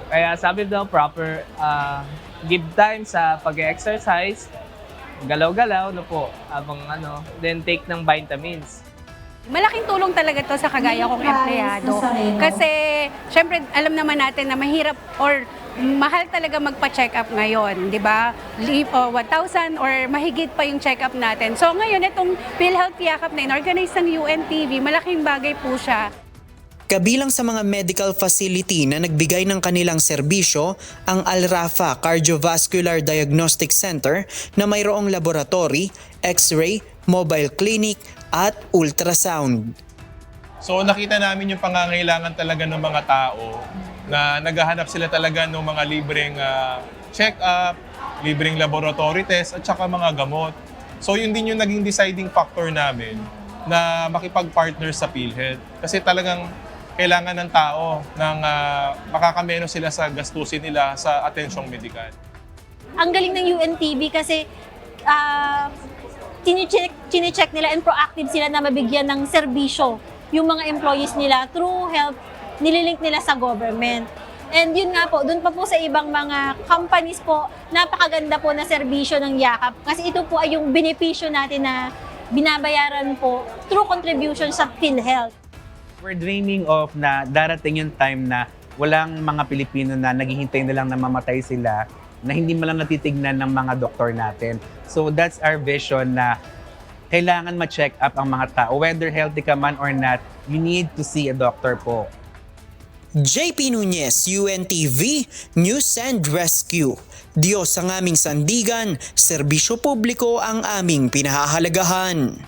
Kaya sabi daw proper give time sa pag-exercise, galaw-galaw po, then take ng vitamins. Malaking tulong talaga to sa kagaya kong empleyado. Kasi, syempre, alam naman natin na mahirap or mahal talaga magpa-check up ngayon, di ba? 1,000 or mahigit pa yung check up natin. So ngayon, itong PhilHealth YAKAP na in-organize ng UNTV, malaking bagay po siya. Kabilang sa mga medical facility na nagbigay ng kanilang serbisyo ang Al-Rafa Cardiovascular Diagnostic Center na mayroong laboratory, x-ray, mobile clinic at ultrasound. So nakita namin yung pangangailangan talaga ng mga tao na naghahanap sila talaga ng mga libreng check-up, libreng laboratory test at saka mga gamot. So yun din yung naging deciding factor namin na makipag-partner sa PhilHealth. Kasi talagang kailangan ng tao ng makakameno sila sa gastusin nila sa atensyong medikal. Ang galing ng UNTV kasi chine-check nila and proactive sila na mabigyan ng serbisyo yung mga employees nila through health, nililink nila sa government. And yun nga po, dun pa po sa ibang mga companies po, napakaganda po na serbisyo ng YAKAP. Kasi ito po ay yung benepisyo natin na binabayaran po through contribution sa PhilHealth. We're dreaming of na darating yung time na walang mga Pilipino na naghihintay na lang na mamatay sila na hindi man lang natitignan ng mga doktor natin. So that's our vision na kailangan ma-check up ang mga tao. Whether healthy ka man or not, you need to see a doctor po. JP Nunez, UNTV, News and Rescue. Diyos ang aming sandigan, serbisyo publiko ang aming pinahahalagahan.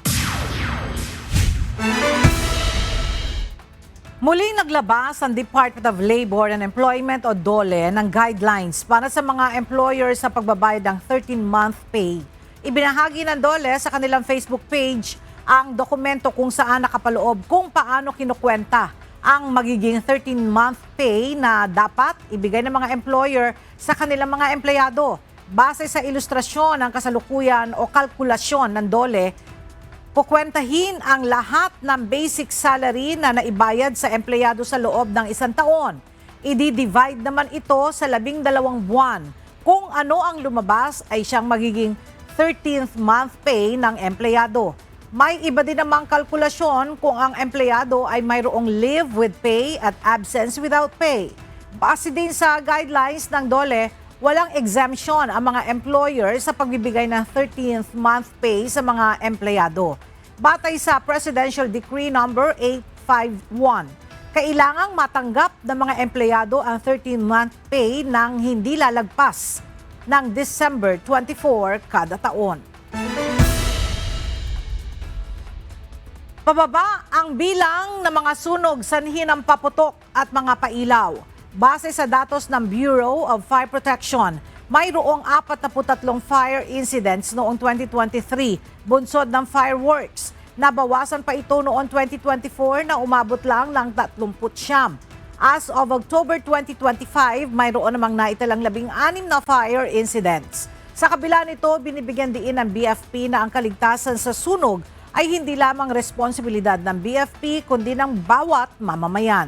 Muling naglabas ang Department of Labor and Employment o DOLE ng guidelines para sa mga employer sa pagbabayad ng 13-month pay. Ibinahagi ng DOLE sa kanilang Facebook page ang dokumento kung saan nakapaloob kung paano kinukwenta ang magiging 13-month pay na dapat ibigay ng mga employer sa kanilang mga empleyado. Base sa ilustrasyon ng kasalukuyan o kalkulasyon ng DOLE, kukwentahin ang lahat ng basic salary na naibayad sa empleyado sa loob ng 1 taon. I-divide naman ito sa 12 buwan. Kung ano ang lumabas ay siyang magiging 13th month pay ng empleyado. May iba din namang kalkulasyon kung ang empleyado ay mayroong leave with pay at absence without pay. Base din sa guidelines ng DOLE, walang exemption ang mga employer sa pagbibigay ng 13th month pay sa mga empleyado. Batay sa Presidential Decree number 851, kailangang matanggap ng mga empleyado ang 13-month pay nang hindi lalagpas ng December 24 kada taon. Pababa ang bilang ng mga sunog sanhi ng paputok at mga pailaw. Base sa datos ng Bureau of Fire Protection, mayroong 43 fire incidents noong 2023, bunsod ng fireworks. Nabawasan pa ito noong 2024 na umabot lang ng 39. As of October 2025, mayroon namang naitalang 16 na fire incidents. Sa kabila nito, binibigyan diin ng BFP na ang kaligtasan sa sunog ay hindi lamang responsibilidad ng BFP kundi ng bawat mamamayan.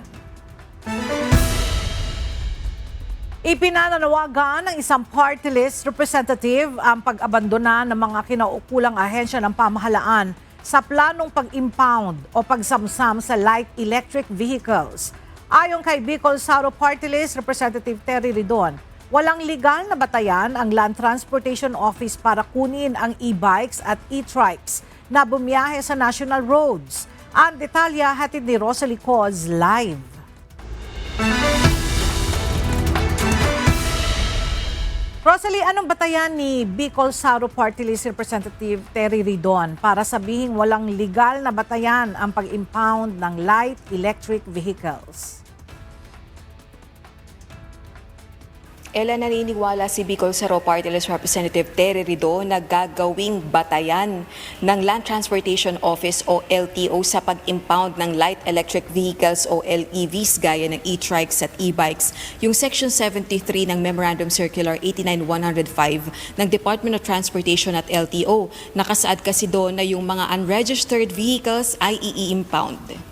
Ipinananawagan ng isang party list representative ang pag-abandona ng mga kinaukulang ahensya ng pamahalaan sa planong pag-impound o pagsamsam sa light electric vehicles. Ayon kay Bicol Sauro Party List Representative Terry Ridon, walang legal na batayan ang Land Transportation Office para kunin ang e-bikes at e-trikes na bumiyahe sa national roads. Ang detalya hatid ni Rosalie Coz live. Rosalie, anong batayan ni Bicol Sauro Party List Representative Terry Ridon para sabihing walang legal na batayan ang pag-impound ng light electric vehicles? Ella, naniniwala si Bicol Sauro Party List Representative Terry Ridon na gagawing batayan ng Land Transportation Office o LTO sa pag-impound ng light electric vehicles o LEVs gaya ng e-trikes at e-bikes. Yung Section 73 ng Memorandum Circular 89-105 ng Department of Transportation at LTO, nakasaad kasi doon na yung mga unregistered vehicles ay i-impound.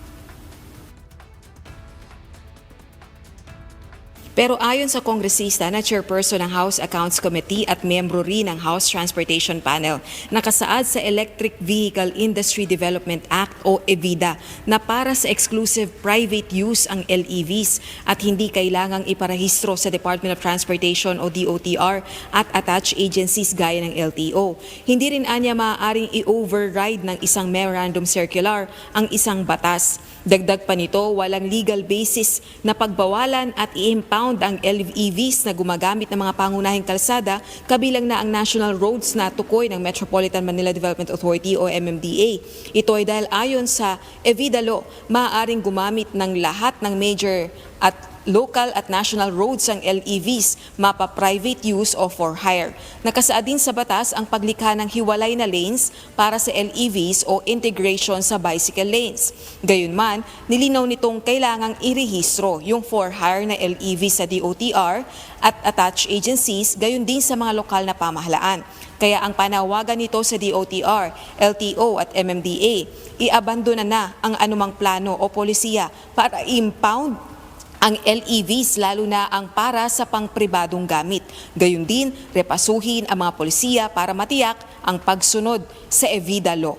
Pero ayon sa kongresista na chairperson ng House Accounts Committee at miyembro rin ng House Transportation Panel, nakasaad sa Electric Vehicle Industry Development Act o EVIDA na para sa exclusive private use ang LEVs at hindi kailangang iparehistro sa Department of Transportation o DOTR at attached agencies gaya ng LTO. Hindi rin anya maaaring i-override ng isang memorandum circular ang isang batas. Dagdag pa nito, walang legal basis na pagbawalan at i-impound ang LEVs na gumagamit ng mga pangunahing kalsada, kabilang na ang national roads na tukoy ng Metropolitan Manila Development Authority o MMDA. Ito ay dahil ayon sa EVIDA law, maaaring gumamit ng lahat ng major at local at national roads ang LEVs, mapa-private use o for hire. Nakasaad din sa batas ang paglikha ng hiwalay na lanes para sa LEVs o integration sa bicycle lanes. Gayunman, nilinaw nitong kailangang irehistro yung for hire na LEVs sa DOTR at attached agencies, gayon din sa mga lokal na pamahalaan. Kaya ang panawagan nito sa DOTR, LTO at MMDA, i-abandona na ang anumang plano o polisiya para impound ang LEVs, lalo na ang para sa pangpribadong gamit. Gayon din, repasuhin ang mga polisiya para matiyak ang pagsunod sa EVIDA law.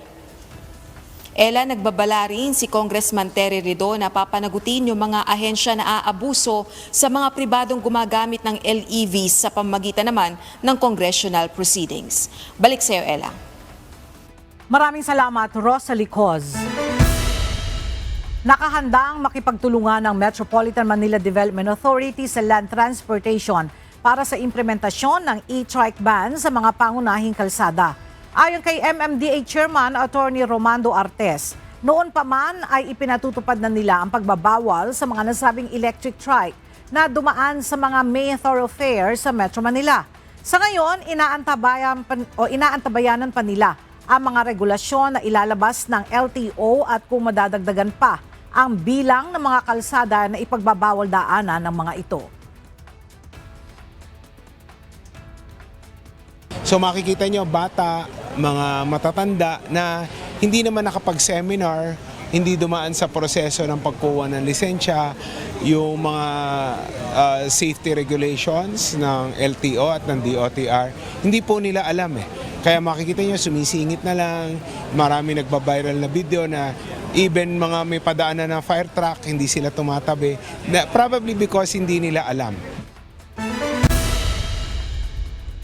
Ella, nagbabala rin si Congressman Terry Ridon na papanagutin yung mga ahensya na aabuso sa mga pribadong gumagamit ng LEVs sa pamamagitan naman ng congressional proceedings. Balik sa iyo, Ella. Maraming salamat, Rosalie Coz. Nakahandang makipagtulungan ng Metropolitan Manila Development Authority sa land transportation para sa implementasyon ng e-trike ban sa mga pangunahing kalsada. Ayon kay MMDA Chairman Attorney Romando Artes, Noon pa man ay ipinatutupad na nila ang pagbabawal sa mga nasabing electric trike na dumaan sa mga main thoroughfare sa Metro Manila. Sa ngayon, inaantabayanan pa nila ang mga regulasyon na ilalabas ng LTO at kung madadagdagan pa ang bilang ng mga kalsada na ipagbabawal daanan ng mga ito. So makikita nyo, bata, mga matatanda na hindi naman nakapag-seminar, hindi dumaan sa proseso ng pagkuha ng lisensya, yung mga safety regulations ng LTO at ng DOTR, hindi po nila alam eh. Kaya makikita nyo, sumisingit na lang, marami nagbabiral na video na even mga may padaanan ng fire truck, hindi sila tumatabi, probably because hindi nila alam.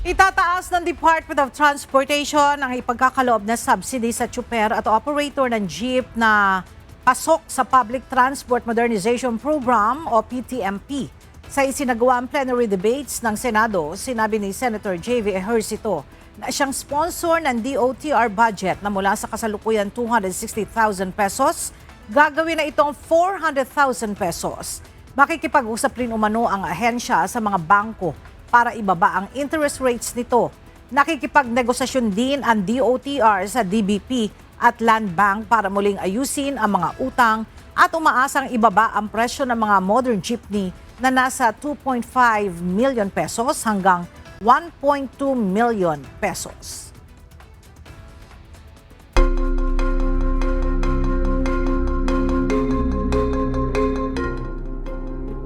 Itataas ng Department of Transportation ang ipagkakaloob na subsidy sa tsuper at operator ng jeep na pasok sa Public Transport Modernization Program o PTMP. Sa isinagawang plenary debates ng Senado, sinabi ni Senator J.V. Ejercito na siyang sponsor ng DOTR budget na mula sa kasalukuyan 260,000 pesos, gagawin na itong 400,000 pesos. Makikipag-usap rin umano ang ahensya sa mga bangko para ibaba ang interest rates nito. Nakikipag-negosasyon din ang DOTR sa DBP at Land Bank para muling ayusin ang mga utang at umaasang ibaba ang presyo ng mga modern jeepney na nasa 2.5 million pesos hanggang 1.2 million pesos.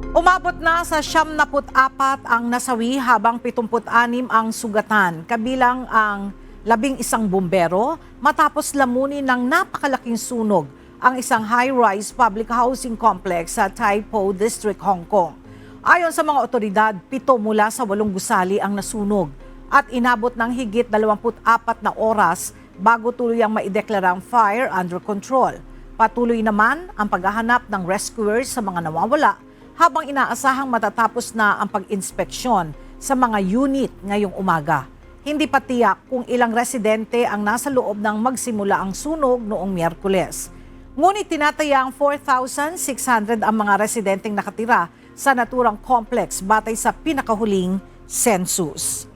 Umabot na sa 74 ang nasawi habang 76 ang sugatan, kabilang ang 11 bumbero matapos lamunin ng napakalaking sunog ang isang high-rise public housing complex sa Tai Po District, Hong Kong. Ayon sa mga otoridad, 7 mula sa 8 gusali ang nasunog at inabot ng higit 24 na oras bago tuluyang maideklarang fire under control. Patuloy naman ang paghahanap ng rescuers sa mga nawawala habang inaasahang matatapos na ang pag-inspeksyon sa mga unit ngayong umaga. Hindi pa tiyak kung ilang residente ang nasa loob nang magsimula ang sunog noong Miyerkules. Ngunit tinatayang 4,600 ang mga residenteng nakatira sa naturang complex batay sa pinakahuling census.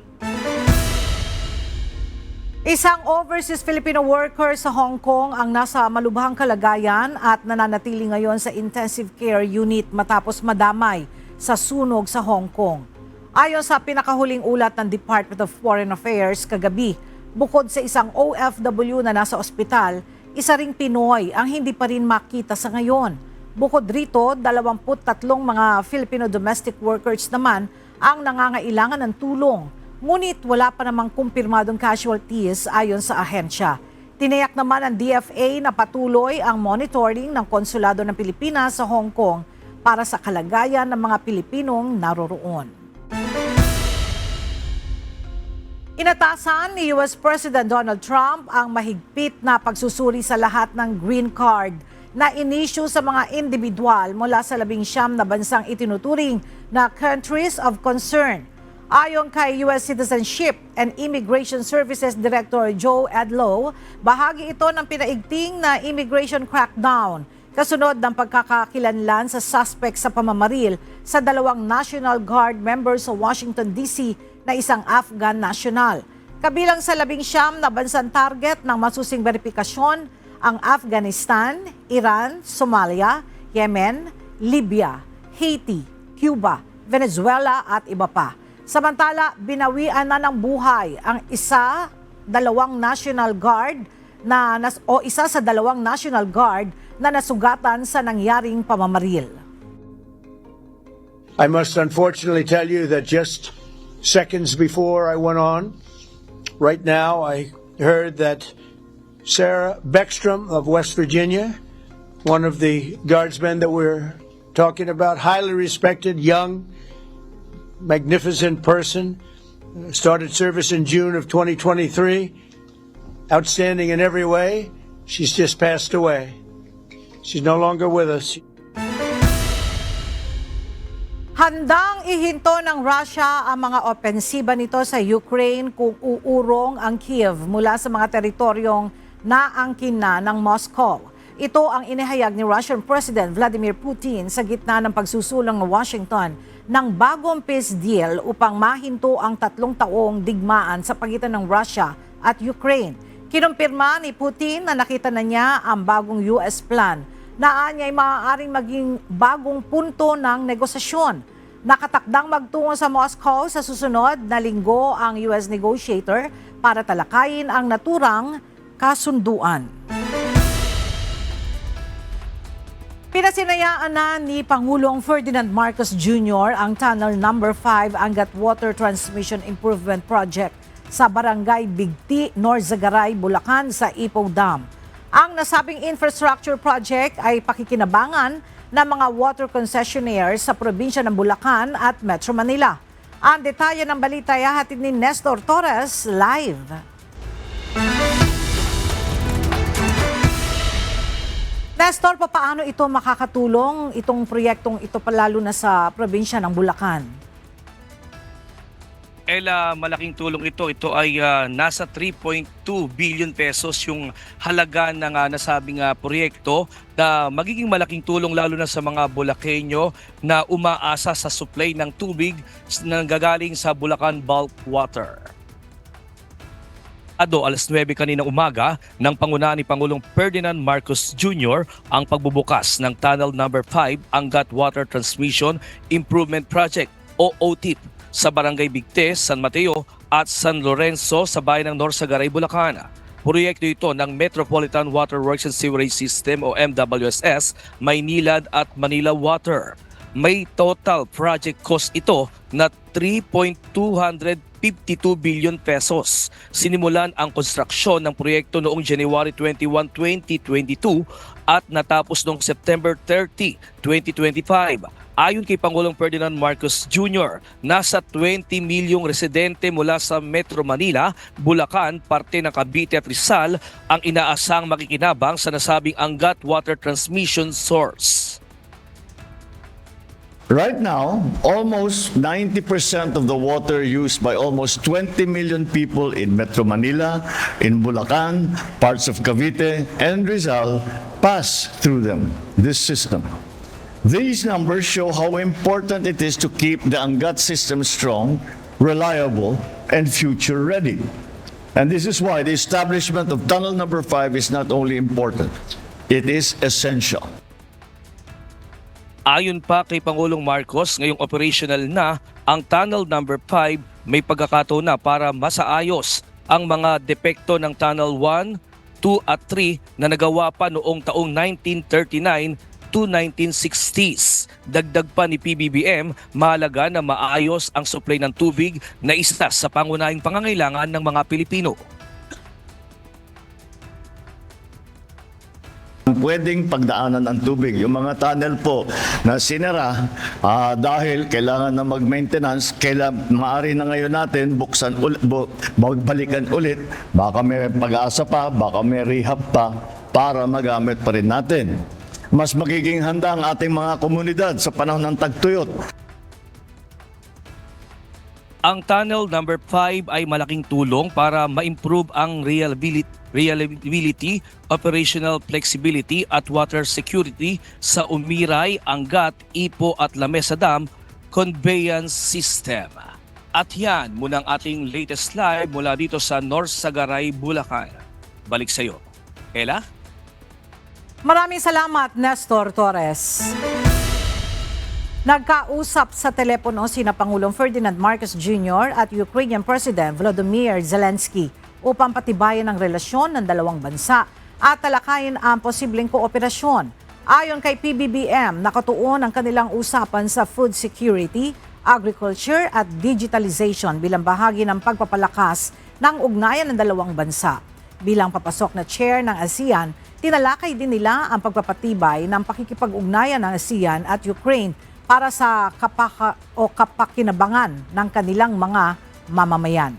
Isang overseas Filipino worker sa Hong Kong ang nasa malubhang kalagayan at nananatili ngayon sa intensive care unit matapos madamay sa sunog sa Hong Kong. Ayon sa pinakahuling ulat ng Department of Foreign Affairs kagabi, bukod sa isang OFW na nasa ospital, isa ring Pinoy ang hindi pa rin makita sa ngayon. Bukod rito, 23 mga Filipino domestic workers naman ang nangangailangan ng tulong. Ngunit wala pa namang kumpirmadong casualties ayon sa ahensya. Tiniyak naman ng DFA na patuloy ang monitoring ng Konsulado ng Pilipinas sa Hong Kong para sa kalagayan ng mga Pilipinong naroroon. Inatasan ni US President Donald Trump ang mahigpit na pagsusuri sa lahat ng green card na inisyu sa mga individual mula sa 19 na bansang itinuturing na countries of concern. Ayon kay U.S. Citizenship and Immigration Services Director Joe Edlow, bahagi ito ng pinaigting na immigration crackdown kasunod ng pagkakakilanlan sa suspect sa pamamaril sa 2 National Guard members sa Washington, D.C. na isang Afghan national. Kabilang sa 19 na bansang target ng masusing verifikasyon ang Afghanistan, Iran, Somalia, Yemen, Libya, Haiti, Cuba, Venezuela at iba pa. Samantala, binawian na ng buhay ang isa sa 2 National Guard na nasugatan sa nangyaring pamamaril. I must unfortunately tell you that just seconds before I went on, right now I heard that Sarah Beckstrom of West Virginia, one of the guardsmen that we're talking about, highly respected, young, magnificent person, started service in June of 2023, outstanding in every way. She's just passed away. She's no longer with us. Handang ihinto ng Russia ang mga opensiba nito sa Ukraine kung uurong ang Kiev mula sa mga teritoryong naangkin na ng Moscow. Ito ang inihayag ni Russian President Vladimir Putin sa gitna ng pagsusulong ng Washington ng bagong peace deal upang mahinto ang 3 taong digmaan sa pagitan ng Russia at Ukraine. Kinumpirma ni Putin na nakita na niya ang bagong US plan na anya ay maaaring maging bagong punto ng negosasyon. Nakatakdang magtungo sa Moscow sa susunod na linggo ang US negotiator para talakayin ang naturang kasunduan. Pinasinayaan na ni Pangulong Ferdinand Marcos Jr. ang Tunnel No. 5 Angat Water Transmission Improvement Project sa Barangay Bigti, Norzagaray, Bulacan sa Ipoh Dam. Ang nasabing infrastructure project ay pakikinabangan ng mga water concessionaires sa probinsya ng Bulacan at Metro Manila. Ang detalye ng balita ay hatid ni Nestor Torres live. Nestor, paano ito makakatulong, itong proyektong ito palalo na sa probinsya ng Bulacan? Ella, malaking tulong ito. Ito ay nasa 3.2 billion pesos yung halaga ng nasabing proyekto na magiging malaking tulong lalo na sa mga Bulakenyo na umaasa sa supply ng tubig na gagaling sa Bulacan Bulk Water. Alas 9 kaninang umaga ng pangunahan ni Pangulong Ferdinand Marcos Jr. ang pagbubukas ng Tunnel No. 5 Angat Water Transmission Improvement Project o OTIP sa Barangay Bigte, San Mateo at San Lorenzo sa bayan ng Norzagaray, Bulacan. Proyekto ito ng Metropolitan Water Works and Sewerage System o MWSS, Maynilad at Manila Water. May total project cost ito na 3.252 billion pesos. Sinimulan ang konstruksyon ng proyekto noong January 21, 2022 at natapos noong September 30, 2025. Ayon kay Pangulong Ferdinand Marcos Jr., nasa 20 milyong residente mula sa Metro Manila, Bulacan, parte ng Cavite at Rizal ang inaasang makikinabang sa nasabing Angat Water Transmission Source. Right now, almost 90% of the water used by almost 20 million people in Metro Manila, in Bulacan, parts of Cavite, and Rizal pass through this system. These numbers show how important it is to keep the Angat system strong, reliable, and future-ready. And this is why the establishment of Tunnel No. 5 is not only important, it is essential. Ayon pa kay Pangulong Marcos, ngayong operational na ang Tunnel No. 5, may pagkakataon na para masaayos ang mga depekto ng Tunnel 1, 2 at 3 na nagawa pa noong taong 1939 to 1960s. Dagdag pa ni PBBM, mahalaga na maayos ang supply ng tubig na isa sa pangunahing pangangailangan ng mga Pilipino. Pwedeng pagdaanan ng tubig. Yung mga tunnel po na sinara dahil kailangan na mag-maintenance, maaari na ngayon natin balikan ulit. Baka may pag-asa pa, baka may rehab pa para magamit pa rin natin. Mas magiging handa ang ating mga komunidad sa panahon ng tagtuyot. Ang Tunnel No. 5 ay malaking tulong para ma-improve ang reliability, operational flexibility at water security sa Umiray, Angat, Ipoh at Lamesa Dam conveyance system. At yan muna ang ating latest live mula dito sa Norzagaray, Bulacan. Balik sa iyo. Ella? Maraming salamat, Nestor Torres. Nagkausap sa telepono sina Pangulong Ferdinand Marcos Jr. at Ukrainian President Volodymyr Zelensky upang patibayan ang relasyon ng dalawang bansa at talakayin ang posibleng kooperasyon. Ayon kay PBBM, nakatuon ang kanilang usapan sa food security, agriculture at digitalization bilang bahagi ng pagpapalakas ng ugnayan ng dalawang bansa. Bilang papasok na chair ng ASEAN, tinalakay din nila ang pagpapatibay ng pakikipag-ugnayan ng ASEAN at Ukraine para sa kapakinabangan ng kanilang mga mamamayan.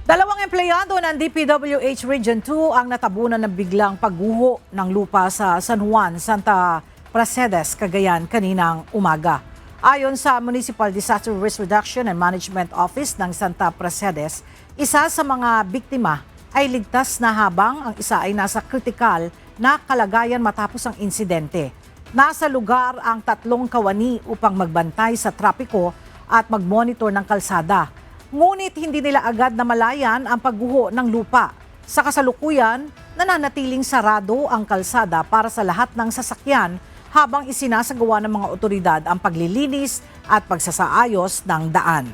Dalawang empleyado ng DPWH Region 2 ang natabunan ng biglang pagguho ng lupa sa San Juan, Santa Prasedes, Cagayan kaninang umaga. Ayon sa Municipal Disaster Risk Reduction and Management Office ng Santa Prasedes, isa sa mga biktima ay ligtas na habang ang isa ay nasa kritikal na kalagayan matapos ang insidente. Nasa lugar ang 3 kawani upang magbantay sa trapiko at magmonitor ng kalsada. Ngunit hindi nila agad namalayan ang pagguho ng lupa. Sa kasalukuyan, nananatiling sarado ang kalsada para sa lahat ng sasakyan habang isinasagawa ng mga otoridad ang paglilinis at pagsasaayos ng daan.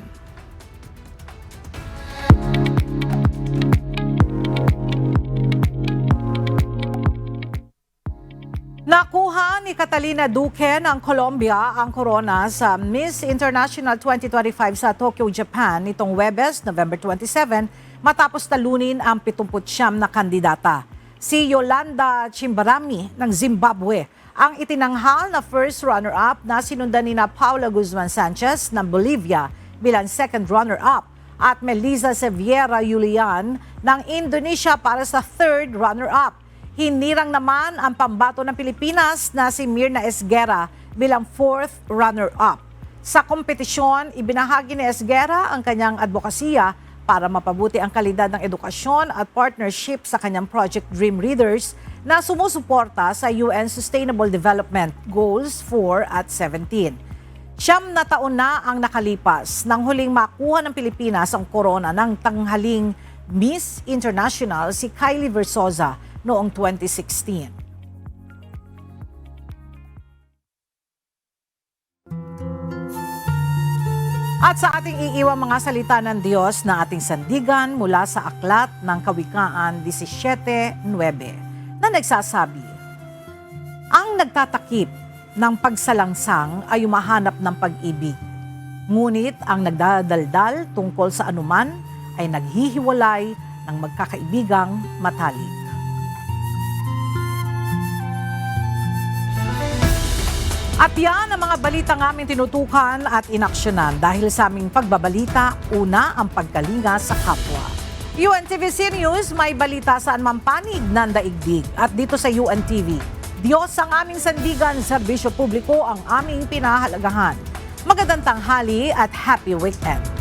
Nakuha ni Catalina Duque ng Colombia ang corona sa Miss International 2025 sa Tokyo, Japan nitong Huwebes, November 27, matapos talunin ang 79 na kandidata. Si Yolanda Chimbarami ng Zimbabwe ang itinanghal na first runner-up na sinundan ni Paula Guzman Sanchez ng Bolivia bilang second runner-up at Melissa Seviera Julian ng Indonesia para sa third runner-up. Hinirang naman ang pambato ng Pilipinas na si Mirna Esguera bilang fourth runner-up. Sa kompetisyon, ibinahagi ni Esguera ang kanyang advokasya para mapabuti ang kalidad ng edukasyon at partnership sa kanyang Project Dream Readers na sumusuporta sa UN Sustainable Development Goals 4 at 17. 9 na taon na ang nakalipas nang huling makuha ng Pilipinas ang corona ng tanghaling Miss International si Kylie Versosa noong 2016. At sa ating iiwang mga salita ng Diyos na ating sandigan mula sa Aklat ng Kawikaan 17:9 na nagsasabi, ang nagtatakip ng pagsalangsang ay umahanap ng pag-ibig. Ngunit ang nagdadaldal tungkol sa anuman ay naghihiwalay ng magkakaibigang matalik. At yan ang mga balitang aming tinutukan at inaksyonan dahil sa aming pagbabalita, una ang pagkalinga sa kapwa. UNTV News, may balita saan mampanig ng daigdig. At dito sa UNTV, Diyos ang aming sandigan, serbisyo publiko ang aming pinahalagahan. Magandang tanghali at happy weekend.